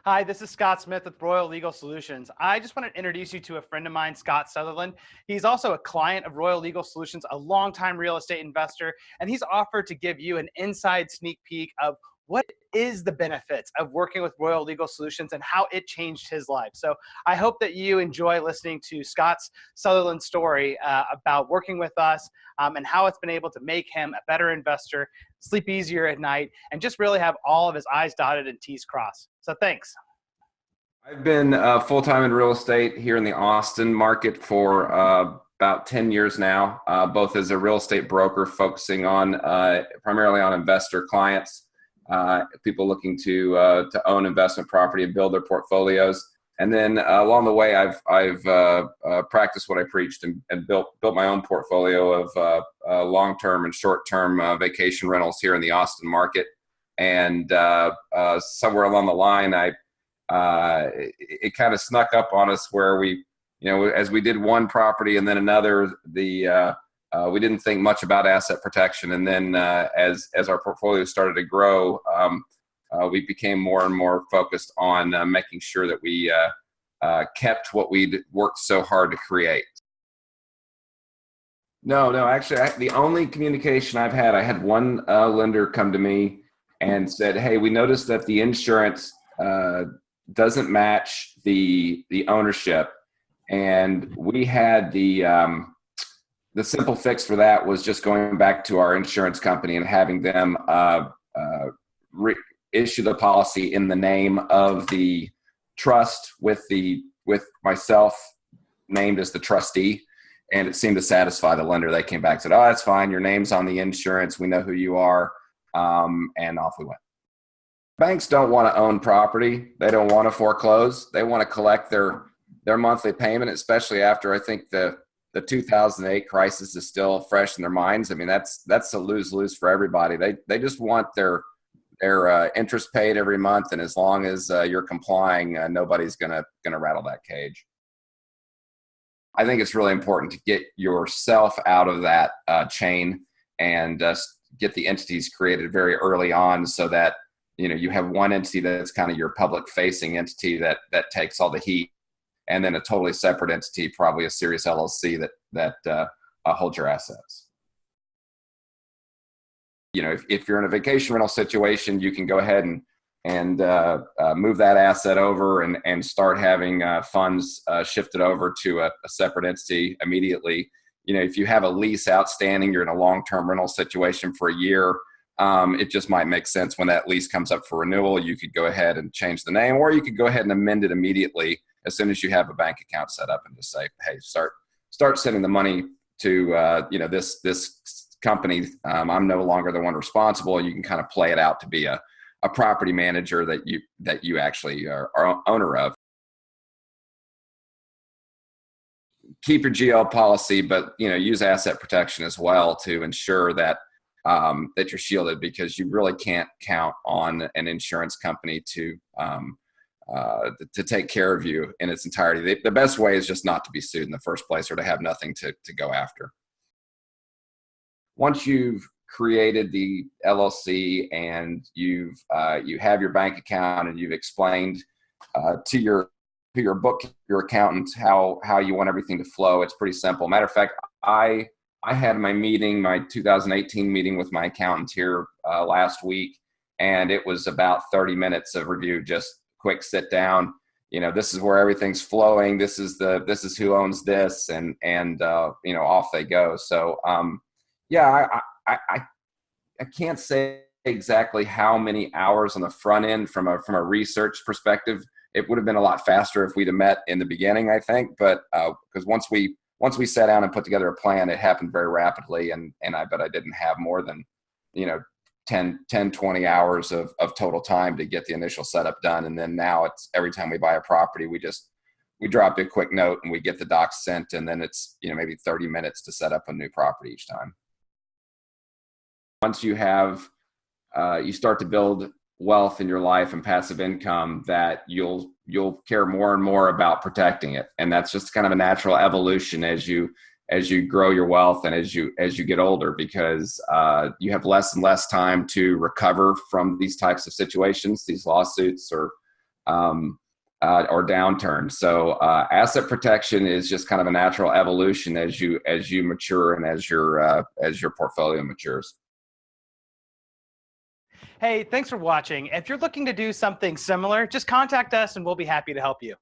Hi, this is Scott Smith with Royal Legal Solutions. I just want to introduce you to a friend of mine, Scott Sutherland. He's also a client of Royal Legal Solutions, a longtime real estate investor, and he's offered to give you an inside sneak peek of what is the benefits of working with Royal Legal Solutions and how it changed his life. So I hope that you enjoy listening to Scott's Sutherland story about working with us and how it's been able to make him a better investor, sleep easier at night, and just really have all of his I's dotted and T's crossed. So thanks. I've been full-time in real estate here in the Austin market for about 10 years now, both as a real estate broker focusing on primarily on investor clients, people looking to own investment property and build their portfolios. And then along the way, I've practiced what I preached and built my own portfolio of long-term and short-term vacation rentals here in the Austin market. And somewhere along the line, it kind of snuck up on us where we, as we did one property and then another, we didn't think much about asset protection. And then as our portfolio started to grow, we became more and more focused on making sure that we kept what we'd worked so hard to create. No, actually, the only communication I had one lender come to me and said, "Hey, we noticed that the insurance doesn't match the ownership," and we had the simple fix for that was just going back to our insurance company and having them issue the policy in the name of the trust with myself named as the trustee, and it seemed to satisfy the lender. They came back and said, "Oh, that's fine. Your name's on the insurance. We know who you are," and off we went. Banks don't want to own property. They don't want to foreclose. They want to collect their monthly payment, especially after I think the 2008 crisis is still fresh in their minds. I mean, that's a lose-lose for everybody. They just want their interest paid every month, and as long as you're complying, nobody's gonna rattle that cage. I think it's really important to get yourself out of that chain and get the entities created very early on, so that you have one entity that's kind of your public-facing entity that takes all the heat, and then a totally separate entity, probably a serious LLC that holds your assets. If you're in a vacation rental situation, you can go ahead and move that asset over and start having funds shifted over to a separate entity immediately. If you have a lease outstanding, you're in a long-term rental situation for a year, it just might make sense when that lease comes up for renewal, you could go ahead and change the name, or you could go ahead and amend it immediately as soon as you have a bank account set up and just say, "Hey, start sending the money to this company. I'm no longer the one responsible." You can kind of play it out to be a property manager that you actually are owner of. Keep your GL policy, but use asset protection as well to ensure that you're shielded, because you really can't count on an insurance company to take care of you in its entirety. The best way is just not to be sued in the first place, or to have nothing to go after. Once you've created the LLC and you have your bank account and you've explained to your accountant how you want everything to flow, it's pretty simple. Matter of fact, I had my 2018 meeting with my accountant here last week, and it was about 30 minutes of review, just quick sit down. This is where everything's flowing. This is who owns this, and off they go. So I can't say exactly how many hours on the front end from a research perspective. It would have been a lot faster if we'd have met in the beginning, I think, but because once we sat down and put together a plan, it happened very rapidly, and I bet I didn't have more than 10, 20 hours of total time to get the initial setup done. And then now it's every time we buy a property, we drop a quick note and we get the docs sent, and then it's maybe 30 minutes to set up a new property each time. Once you have you start to build wealth in your life and passive income, that you'll care more and more about protecting it. And that's just kind of a natural evolution as you grow your wealth and as you get older, because you have less and less time to recover from these types of situations, these lawsuits or or downturn. So asset protection is just kind of a natural evolution as you mature and as your portfolio matures. Hey, thanks for watching. If you're looking to do something similar, just contact us and we'll be happy to help you.